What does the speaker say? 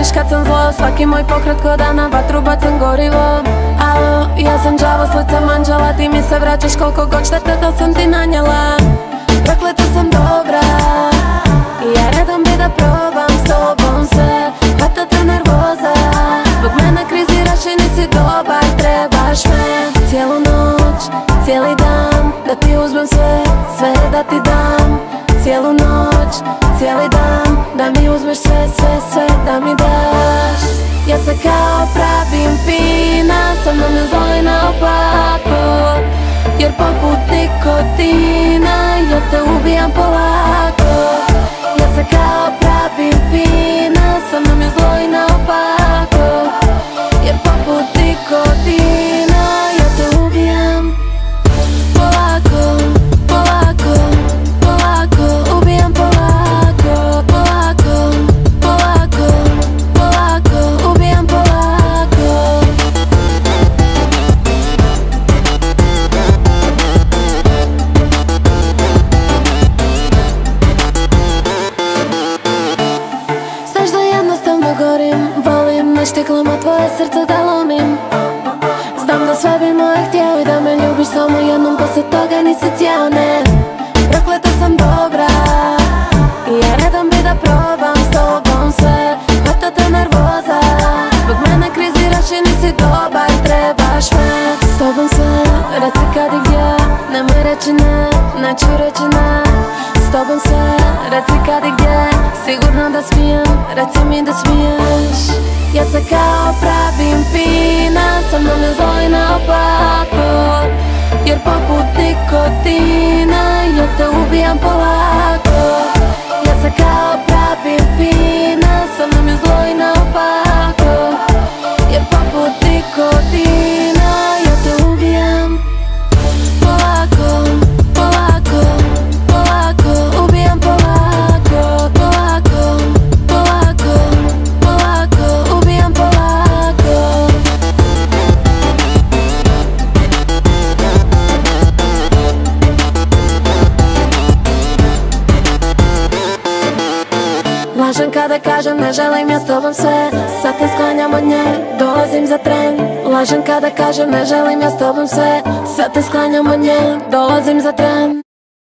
vidiš kad sam zlo, svaki moj pokret ko da na vatru bacam gorivo. Alo, ja sam đavo s licem anđela, ti mi se vraćaš koliko god štete da sam ti nanjela. Prokleta sam dobra i ja redom bi da probam s tobom sve. Hvata te nervoza, zbog mene kriziraš i nisi dobar, trebaš me cijelu noć, cijeli dan, da ti uzmem sve, sve da ti dam. Cijelu noć, cijeli dan, da mi uzmeš sve, sve, sve da mi daš. Ja se kao pravim fina, sa mnom je zlo i naopako, jer poput nikotina ja te ubijam polako. Ja se kao pravim fina, sa mnom je zlo i naopako, jer poput nikotina ja te ubijam polako, polako, polako, ubijam polako, polako, polako, polako, ubijam polako. Znaš da jednostavno gorim, volim na štiklama tvoje srce da lomim. Znam da sve bi moje htjeo i da me ljubiš samo jednom, posle toga nisi cijel, ne. Prokleta sam dobra i ja redom bi da probam s tobom sve. Hvata te nervoza, zbog mene kriziraš i nisi dobar, trebaš me. S tobom sve, reci kad i gdje, nemoj reći ne, neću reći ne. S tobom sve, reci kad i gdje, sigurno da smijem, reci mi da smiješ. Ja se kao pravim fina, sa mnom je zlo i naopako, jer poput nikotina ja te ubijam polako. Ja se kao pravim fina, sa mnom je zlo i naopako, jer poput nikotina ja te ubijam polako, polako, polako, ubijam polako, polako, polako, polako, ubijam polako. Lažem kada kažem ne želim ja s tobom sve, sad te sklanjam od nje, dolazim za tren. Lažem kada kažem ne želim ja s tobom sve, sad te sklanjam od nje, dolazim za tren.